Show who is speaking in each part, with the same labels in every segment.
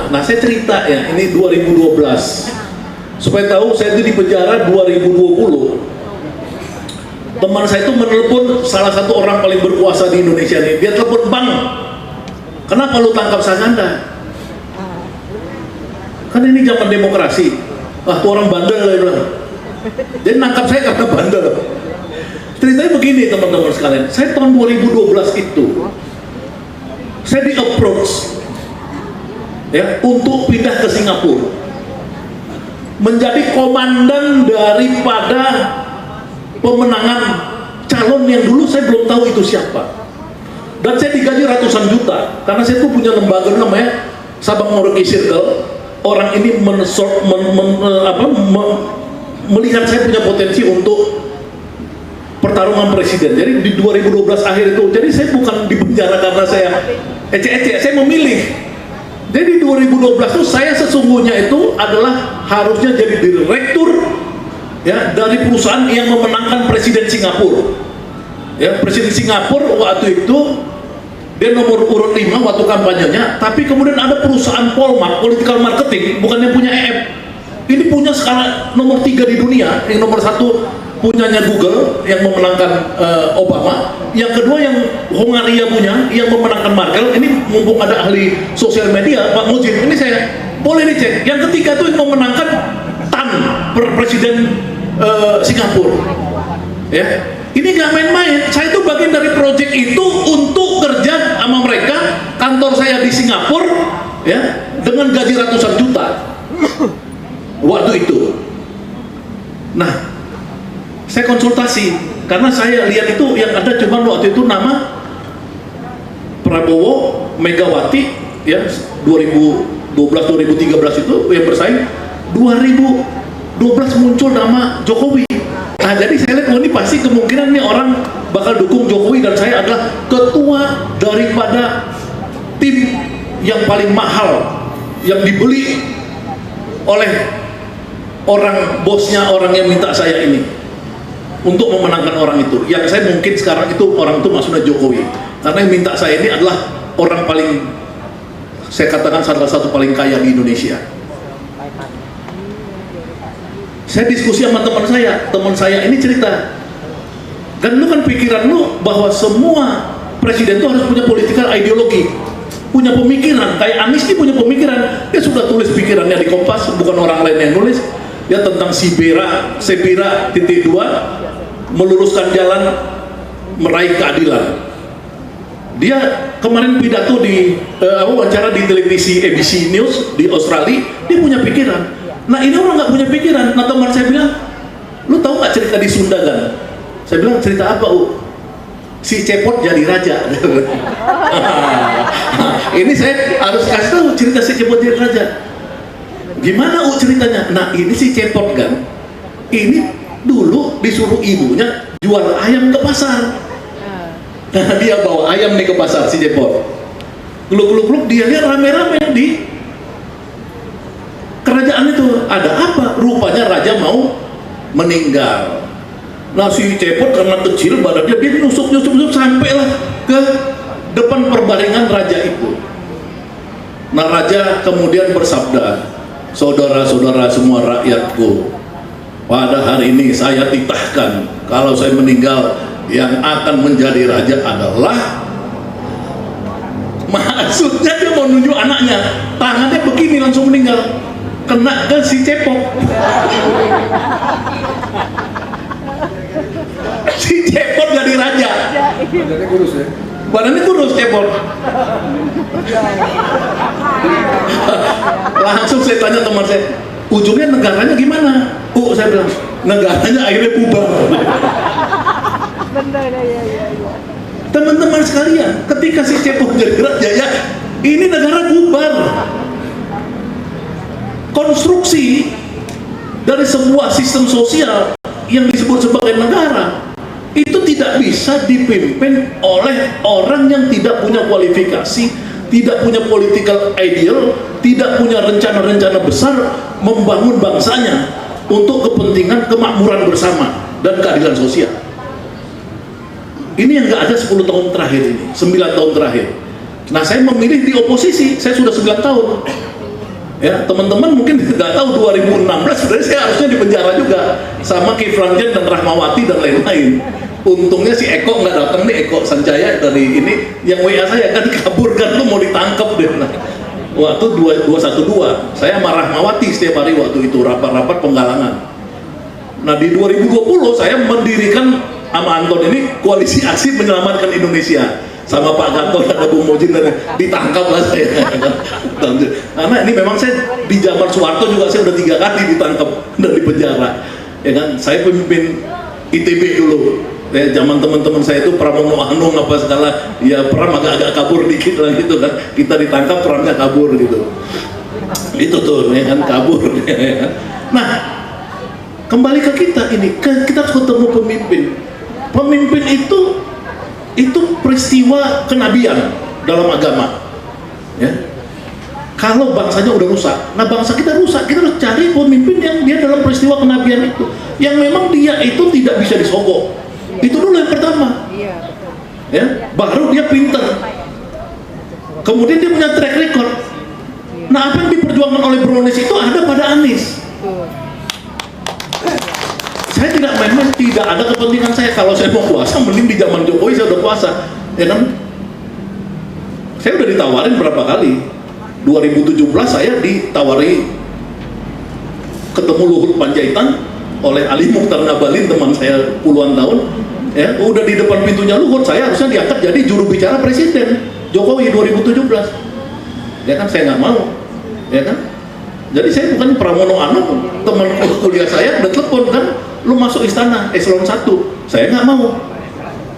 Speaker 1: Nah saya cerita ya, ini 2012. Supaya tahu, saya itu di penjara 2020. Teman saya itu menelepon salah satu orang paling berkuasa di Indonesia nih. Dia telepon, "Bang, kenapa lu tangkap Sananda? Kan ini zaman demokrasi." "Ah, tuh orang bandel," dia bilang. Jadi nangkap saya karena bandel. Ceritanya begini teman-teman sekalian, saya tahun 2012 itu saya di-approach ya untuk pindah ke Singapura, menjadi komandan daripada pemenangan calon yang dulu saya belum tahu itu siapa, dan saya digaji ratusan juta karena saya tuh punya lembaga namanya Sabang Merauke Circle. Orang ini melihat saya punya potensi untuk pertarungan presiden. Jadi di 2012 akhir itu, jadi saya bukan di penjara karena saya ecek-ecek, saya memilih. Jadi 2012 itu saya sesungguhnya itu adalah harusnya jadi direktur ya dari perusahaan yang memenangkan presiden Singapura. Ya, presiden Singapura waktu itu dia nomor urut 5 waktu kampanyenya, tapi kemudian ada perusahaan Polmark, political marketing, bukan yang punya EF. Ini punya skala nomor 3 di dunia, yang nomor 1 punyanya Google yang memenangkan Obama, yang kedua yang Hongaria punya yang memenangkan Merkel. Ini mumpung ada ahli sosial media Pak Mujib, ini saya boleh dicek. Yang ketiga itu yang memenangkan Tan, presiden Singapura. Ya, ini nggak main-main. Saya itu bagian dari proyek itu untuk kerja sama mereka. Kantor saya di Singapura, ya, dengan gaji ratusan juta waktu itu. Nah, saya konsultasi karena saya lihat itu yang ada cuma waktu itu nama Prabowo, Megawati, ya 2012-2013 itu yang bersaing. 2012 muncul nama Jokowi. Nah, jadi saya lihat, oh ini pasti kemungkinan nih orang bakal dukung Jokowi, dan saya adalah ketua daripada tim yang paling mahal yang dibeli oleh orang bosnya, orang yang minta saya ini untuk memenangkan orang itu. Yang saya mungkin sekarang itu orang itu maksudnya Jokowi, karena yang minta saya ini adalah orang paling, saya katakan salah satu paling kaya di Indonesia. Saya diskusi sama teman saya ini cerita, kan lu kan pikiran lu bahwa semua presiden itu harus punya political ideologi, punya pemikiran. Kayak Anies ini punya pemikiran, dia sudah tulis pikirannya di Kompas, bukan orang lain yang nulis. Ya tentang Sebira .2, meluruskan jalan meraih keadilan. Dia kemarin pidato di wawancara di televisi ABC News di Australia, dia punya pikiran. Nah ini orang nggak punya pikiran. Nah teman saya bilang, "Lu tahu nggak cerita di Sunda kan?" Saya bilang, "Cerita apa, Si Cepot jadi raja." Ini saya harus kasih tahu cerita si Cepot jadi raja. Gimana ceritanya? Nah ini si Cepot kan, ini dulu disuruh ibunya jual ayam ke pasar. Nah dia bawa ayam nih ke pasar, si Cepot. Gluk-gluk-gluk, dia lihat rame-rame di kerajaan itu. Ada apa? Rupanya raja mau meninggal. Nah si Cepot karena kecil badannya, dia nusuk-nusuk sampailah ke depan perbaringan raja itu. Nah raja kemudian bersabda, "Saudara-saudara semua rakyatku, pada hari ini saya titahkan kalau saya meninggal, yang akan menjadi raja adalah..." Maksudnya dia mau nunjuk anaknya, tangannya begini langsung meninggal, kena ke si Cepot. Si Cepot jadi raja. Badannya kurus ya? Badannya kurus Cepot. Langsung saya tanya teman saya, "Ujungnya negaranya gimana?" Saya bilang, "Negaranya akhirnya bubar." Teman-teman sekalian, ketika si Cepot jadi raja, ya ini negara bubar. Konstruksi dari sebuah sistem sosial yang disebut sebagai negara itu tidak bisa dipimpin oleh orang yang tidak punya kualifikasi, tidak punya political ideal, tidak punya rencana-rencana besar membangun bangsanya untuk kepentingan kemakmuran bersama dan keadilan sosial. Ini yang nggak ada 10 tahun terakhir ini, 9 tahun terakhir. Nah saya memilih di oposisi, saya sudah 9 tahun. Ya, teman-teman mungkin nggak tahu 2016 sebenarnya saya harusnya di penjara juga sama Kiflan Zen dan Rahmawati dan lain-lain. Untungnya si Eko nggak datang nih, Eko Sanjaya dari ini yang WA saya kan kabur kan, lu mau ditangkap deh. Nah, waktu 212 saya sama Rahmawati setiap hari waktu itu rapat-rapat penggalangan. Nah di 2020 saya mendirikan sama Anton ini koalisi aksi menyelamatkan Indonesia. Sama Pak Gatot dan Bung Mojin ditangkap lah saya. Karena ini memang saya di zaman Soeharto juga saya udah 3 kali ditangkap dan di penjara. Ya kan, saya pemimpin ITB dulu. Ya, zaman teman-teman saya itu Pramono Anung apa segala, ya Pram agak-agak kabur dikit lah gitu kan. Kita ditangkap, Pramnya kabur gitu. Itu tuh, ya kan, kabur. Ya kan. Nah, kembali ke kita ini, kita harus ketemu pemimpin. Pemimpin itu peristiwa kenabian dalam agama, ya. Kalau bangsanya udah rusak, nah bangsa kita rusak, kita harus cari pemimpin yang dia dalam peristiwa kenabian itu, yang memang dia itu tidak bisa disogok. Itu dulu yang pertama, ya. Baru dia pinter, kemudian dia punya track record. Nah, apa yang diperjuangkan oleh Bronis itu ada pada Anies. Saya tidak main-main, tidak ada kepentingan saya. Kalau saya mau puasa, mending di zaman Jokowi saya udah puasa, ya kan? Saya udah ditawarin berapa kali. 2017 saya ditawari ketemu Luhut Panjaitan oleh Ali Mukhtar Ngabalin, teman saya puluhan tahun. Ya, udah di depan pintunya Luhut, saya harusnya diangkat jadi juru bicara Presiden Jokowi 2017. Ya kan, saya nggak mau, ya kan? Jadi saya bukan Pramono Anung, teman kuliah saya udah telepon kan, lu masuk istana eselon 1, saya nggak mau.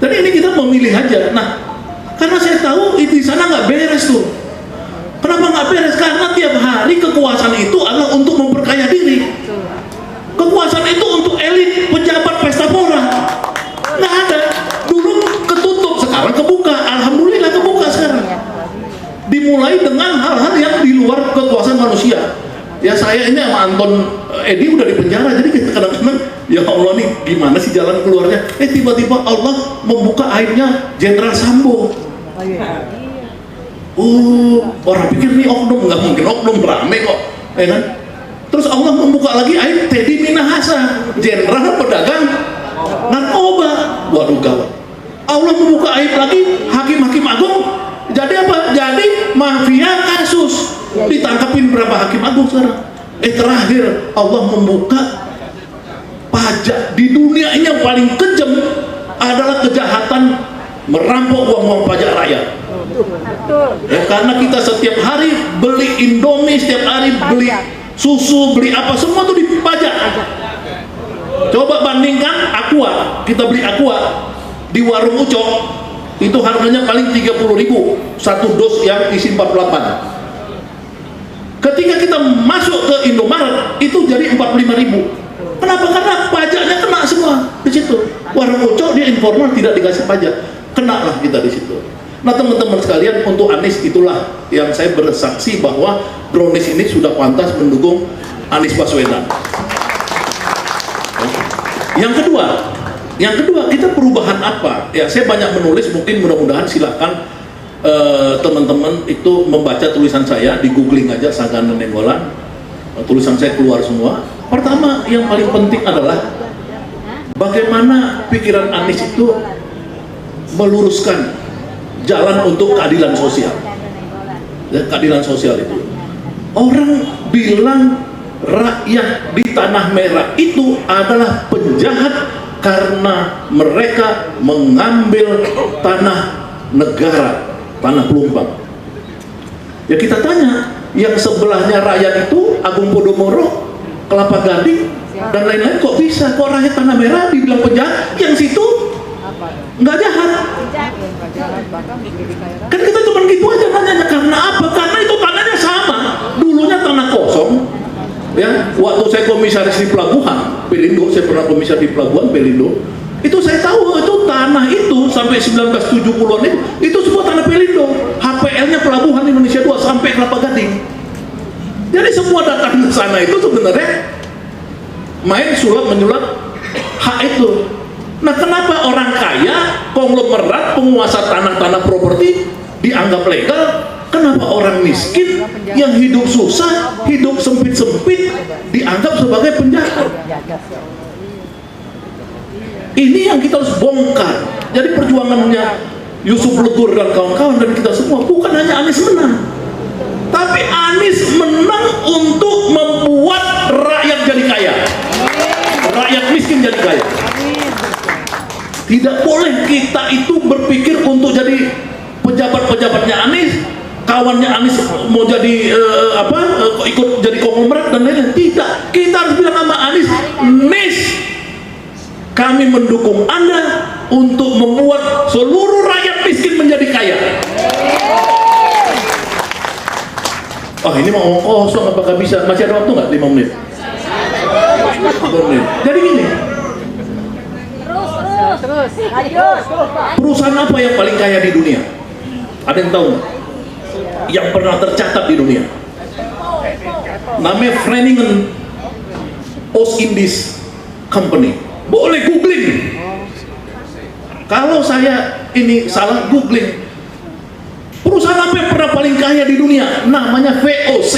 Speaker 1: Jadi ini kita memilih aja. Nah, karena saya tahu di sana nggak beres tuh. Kenapa nggak beres? Karena tiap hari kekuasaan itu adalah untuk memperkaya diri. Kekuasaan itu untuk elit, pejabat, pesta pora. Nggak ada. Dulu ketutup, sekarang kebuka. Alhamdulillah kebuka sekarang. Dimulai dengan hal-hal yang di luar kekuasaan manusia. Ya saya ini sama Anton Edi udah di penjara, jadi kita kadang-kadang ya Allah nih gimana sih jalan keluarnya? Tiba-tiba Allah membuka aibnya Jenderal Sambo. Orang pikir nih oknum, nggak mungkin oknum, rame kok, ya kan? Terus Allah membuka lagi aib Teddy Minahasa, Jenderal pedagang narkoba. Waduh gawat. Allah membuka aib lagi hakim-hakim agung. Jadi apa? Jadi mafia kasus. Ditangkapin berapa hakim agung sekarang? Terakhir Allah membuka pajak. Di dunia ini yang paling kejam adalah kejahatan merampok uang-uang pajak rakyat. Ya, karena kita setiap hari beli Indomie, setiap hari beli susu, beli apa, semua tuh dipajak. Coba bandingkan Aqua, kita beli Aqua di warung Ucok, itu harganya paling 30.000 satu dos yang isi 48. Ketika kita masuk ke Indomaret itu jadi 45.000. Kenapa? Karena pajaknya kena semua di situ. Warung Ucok dia informal tidak dikasih pajak, kena lah kita di situ. Nah teman-teman sekalian, untuk Anies itulah yang saya bersaksi bahwa Bronis ini sudah pantas mendukung Anies Baswedan. Yang kedua kita perubahan apa? Ya saya banyak menulis, mungkin mudah-mudahan silakan teman-teman itu membaca tulisan saya, di googling aja Sagana Nenggolan, tulisan saya keluar semua. Pertama yang paling penting adalah bagaimana pikiran Anies itu meluruskan jalan untuk keadilan sosial. Ya, keadilan sosial itu orang bilang rakyat di Tanah Merah itu adalah penjahat karena mereka mengambil tanah negara, tanah pelumbang. Ya kita tanya, yang sebelahnya rakyat itu Agung Podomoro, Kelapa Gading dan lain-lain, kok bisa? Kok rakyat Tanah Merah dibilang penjahat? Yang situ nggak jahat. Kan kita cuma gitu aja nanya, karena apa? Karena itu tanahnya sama. Dulunya tanah kosong. Ya, waktu saya komisaris di pelabuhan Pelindo, saya pernah komisaris di pelabuhan Pelindo. Itu saya tahu itu tanah itu sampai 1970-an itu semua tanah Pelindo. HPL-nya Pelabuhan Indonesia 2 sampai Kelapa Gading. Jadi semua datang ke sana itu sebenarnya main sulap menyulap hak itu. Nah kenapa orang kaya, konglomerat, penguasa tanah-tanah properti dianggap legal, Kenapa orang miskin yang hidup susah, hidup sempit-sempit dianggap sebagai penjahat? Ini yang kita harus bongkar. Jadi perjuangannya Yusuf Legur dan kawan-kawan dan kita semua bukan hanya Anies menang, tapi Anies menang untuk membuat rakyat jadi kaya, rakyat miskin jadi kaya. Tidak boleh kita itu berpikir untuk jadi pejabat-pejabatnya Anies, kawannya Anies mau jadi ikut jadi konglomerat dan lain-lain. Tidak, kita harus bilang sama Anies, Nis, kami mendukung Anda untuk membuat seluruh rakyat miskin menjadi kaya. Oh, ini mau kosong apakah bisa? Masih ada waktu nggak? 5 menit. 5 menit. Jadi gini. Terus. Perusahaan apa yang paling kaya di dunia? Ada yang tahu? Yang pernah tercatat di dunia? Namanya Groningen Oost-Indisch Company. Boleh googling. Kalau saya ini salah, googling. Perusahaan apa yang pernah paling kaya di dunia? Namanya VOC.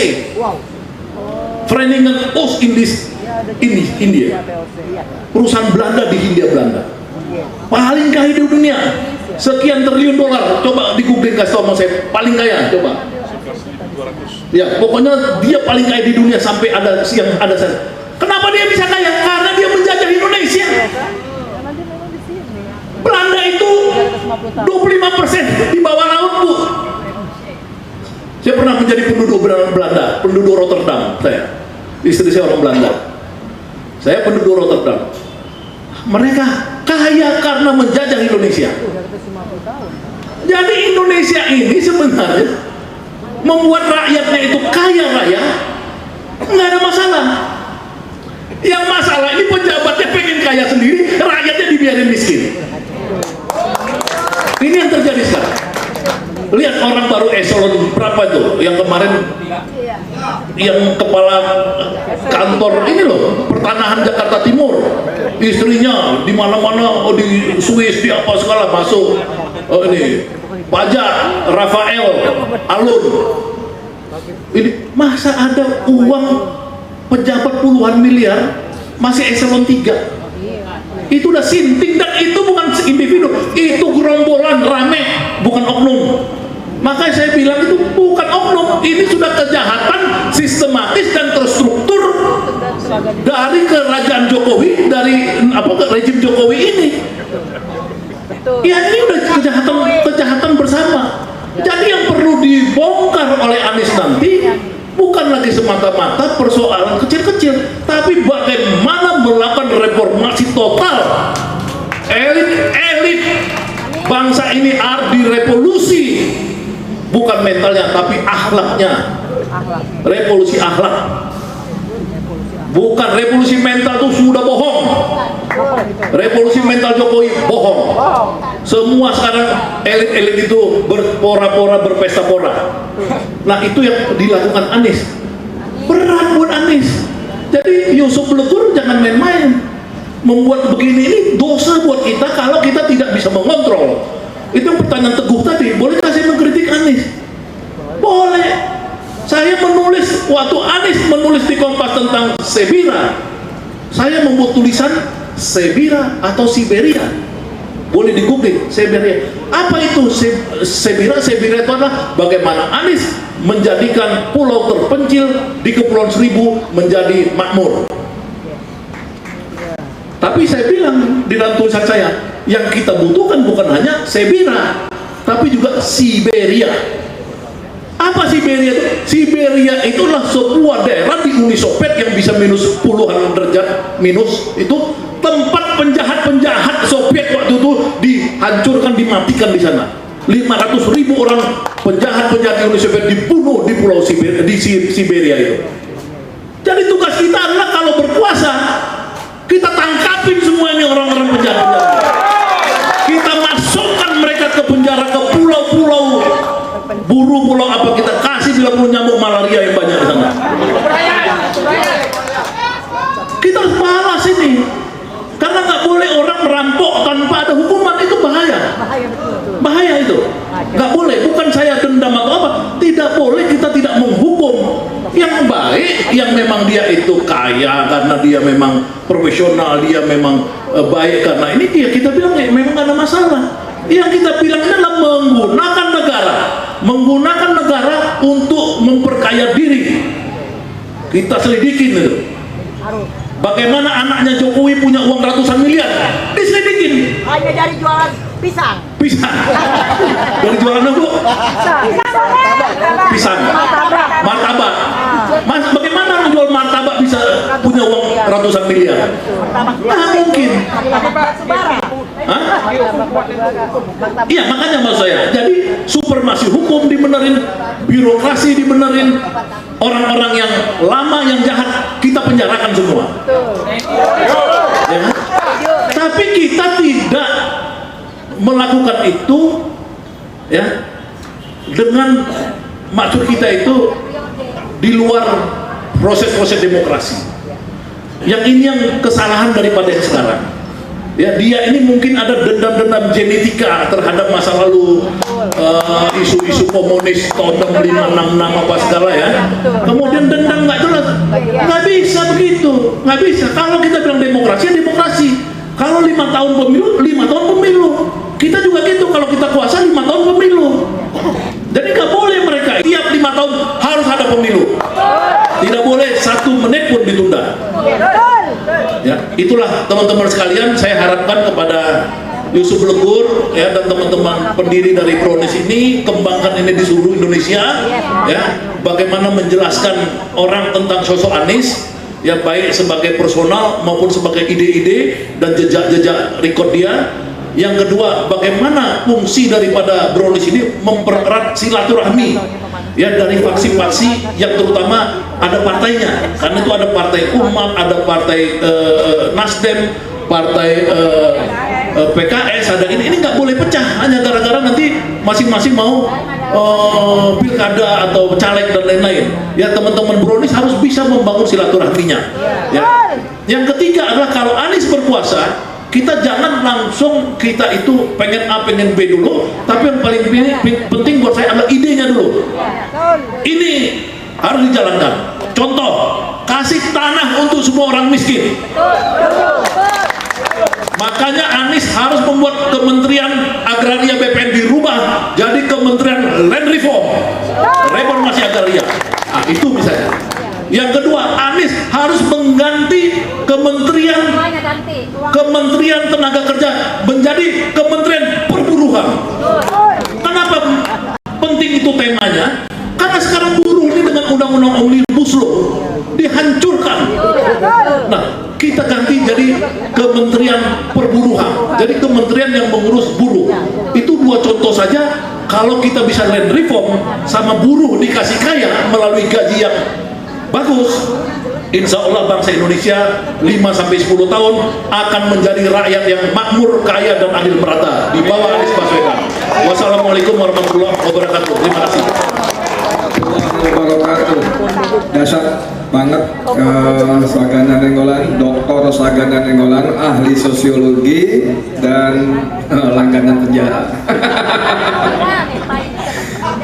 Speaker 1: Groningen Oost-Indisch India. Perusahaan Belanda di Hindia Belanda. Paling kaya di dunia. Sekian triliun dolar. Coba di googling, kasih tau sama saya. Paling kaya, coba. Ya, pokoknya dia paling kaya di dunia sampai ada yang ada saya. Kenapa dia bisa kaya? Karena dia menjajah Indonesia. Belanda itu 25% di bawah laut, Bu. Saya pernah menjadi penduduk Belanda, penduduk Rotterdam. Istri saya orang Belanda. Saya penduduk Rotterdam. Mereka kaya karena menjajah Indonesia. Jadi Indonesia ini sebenarnya membuat rakyatnya itu kaya raya, nggak ada masalah. Yang masalah ini pejabatnya pengen kaya sendiri, rakyatnya dibiarin miskin. Ini yang terjadi sekarang. Lihat orang baru eselon berapa itu yang kemarin yang kepala kantor ini loh, pertanahan Jakarta Timur, istrinya di mana-mana, di Swiss, di apa segala masuk. Ini pajak Rafael Alun. Ini masa ada uang pejabat puluhan miliar masih eselon 3? Itu udah sinting, dan itu bukan individu, itu gerombolan rame, bukan oknum. Makanya saya bilang itu bukan oknum, ini sudah kejahatan sistematis dan terstruktur dari kerajaan Jokowi, dari rejim Jokowi ini. Ya, ini udah kejahatan bersama. Jadi yang perlu dibongkar oleh Anies nanti bukan lagi semata-mata persoalan kecil-kecil, tapi bagaimana melakukan reformasi total. Elit bangsa ini harus direvolusi, bukan mentalnya tapi akhlaknya. Revolusi akhlak, bukan revolusi mental. Itu sudah bohong. Revolusi mental Jokowi bohong. Semua sekarang elit-elit itu berpora-pora, berpesta pora. Nah, itu yang dilakukan Anies. Berat buat Anies. Jadi Yusuf Legur jangan main-main. Membuat begini ini dosa buat kita kalau kita tidak bisa mengontrol. Itu pertanyaan Teguh tadi. Bolehkah saya mengkritik Anies? Boleh. Saya menulis, waktu Anies menulis di Kompas tentang Sebira, saya membuat tulisan Sebira atau Siberia. Boleh di googling Siberia. Apa itu Sebira? Sebira itu adalah bagaimana Anies menjadikan pulau terpencil di Kepulauan Seribu menjadi makmur. Tapi saya bilang di dalam tulisan saya, yang kita butuhkan bukan hanya Sebira, tapi juga Siberia. Apa Siberia itu? Siberia itulah sebuah daerah di Uni Soviet yang bisa minus puluhan derajat minus. Itu tempat penjahat-penjahat Soviet waktu itu dihancurkan, dimatikan di sana. 500.000 orang penjahat-penjahat Uni Soviet dibunuh di pulau Siberia, di Siberia itu. Jadi tugas kita adalah kalau berkuasa, kita tangkapin semua ini orang-orang penjahat-penjahat. Kita masukkan mereka ke penjara, ke pulau-pulau, buru pulau apa, kita kasih 30 nyamuk malaria yang banyak di sana. Kita harus balas ini, karena nggak boleh orang merampok tanpa ada hukuman. Itu bahaya. Bahaya itu. Nggak boleh. Bukan saya dendam atau apa. Tidak. baik, yang memang dia itu kaya karena dia memang profesional, dia memang baik karena ini, ya kita bilang memang gak ada masalah. Yang kita bilang adalah menggunakan negara untuk memperkaya diri. Kita selidikin itu. Bagaimana anaknya Jokowi punya uang ratusan miliar? Diselidikin.
Speaker 2: Hanya dari jualan pisang.
Speaker 1: Dari jualan apa, Bu? Pisang. Martabak. Mas, bagaimana menjual martabak bisa punya uang ratusan miliar? Nah, mungkin. Hah? Iya, makanya maksud saya. Jadi supremasi hukum dibenerin, birokrasi dibenerin, orang-orang yang lama yang jahat kita penjarakan semua. Ya. Tapi kita tidak melakukan itu, ya, dengan maksud kita itu di luar proses-proses demokrasi. Yang ini yang kesalahan daripada yang sekarang. Ya, dia ini mungkin ada dendam-dendam genetika terhadap masa lalu, isu-isu komunis tahun 65, 66 apa segala ya. Kemudian dendam nggak jelas, nggak bisa begitu, nggak bisa. Kalau kita bilang demokrasi, ya demokrasi. Kalau 5 tahun pemilu, 5 tahun pemilu. Kita juga gitu, kalau kita kuasa 5 tahun pemilu. Jadi nggak boleh mereka tiap 5 tahun harus ada pemilu. Tidak boleh 1 menit pun ditunda. Ya, itulah teman-teman sekalian, saya harapkan kepada Yusuf Legur ya dan teman-teman pendiri dari Brownies ini, kembangkan ini di seluruh Indonesia ya, bagaimana menjelaskan orang tentang sosok Anies ya, baik sebagai personal maupun sebagai ide-ide dan jejak-jejak rekod dia. Yang kedua, bagaimana fungsi daripada Brownies ini mempererat silaturahmi ya dari faksi-faksi yang terutama ada partainya, karena itu ada partai Umat, ada partai Nasdem, partai PKS, ada ini nggak boleh pecah hanya gara-gara nanti masing-masing mau pilkada atau caleg dan lain-lain. Ya, teman-teman Brownies harus bisa membangun silaturahminya. Ya. Yang ketiga adalah kalau Anies berkuasa, kita jangan langsung kita itu pengen A pengen B dulu, tapi yang paling penting buat saya adalah idenya dulu. Ini harus dijalankan. Contoh, kasih tanah untuk semua orang miskin. Makanya Anies harus membuat Kementerian Agraria BPN dirubah jadi Kementerian Land Reformasi Agraria. Nah, itu misalnya. Yang kedua, Anies harus mengganti Kementerian Tenaga Kerja menjadi Kementerian Perburuhan. Kenapa penting itu temanya? Karena sekarang buruh ini dengan undang-undang Omnibus Law dihancurkan. Nah, kita ganti jadi Kementerian Perburuhan, jadi kementerian yang mengurus buruh. Itu 2 contoh saja. Kalau kita bisa land reform sama buruh dikasih kaya melalui gaji yang bagus, insya Allah bangsa Indonesia 5-10 tahun akan menjadi rakyat yang makmur, kaya dan adil merata di bawah Anies Baswedan. Wassalamualaikum warahmatullahi wabarakatuh. Terima kasih.
Speaker 3: Dasar banget Sagana Nenggolan, Dr. Sagana Nenggolan, ahli sosiologi dan langganan penjara.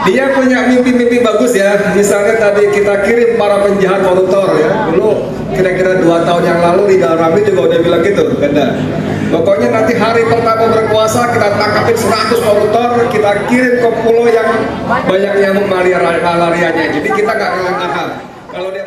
Speaker 3: Dia punya mimpi-mimpi bagus ya. Misalnya tadi kita kirim para penjahat koruptor ya. Dulu kira-kira 2 tahun yang lalu di Rami juga udah bilang gitu, Ganda. Pokoknya nanti hari pertama berkuasa kita tangkapin 100 koruptor, kita kirim ke pulau yang banyak nyamuk malarianya. Jadi kita nggak rela. Kalau dia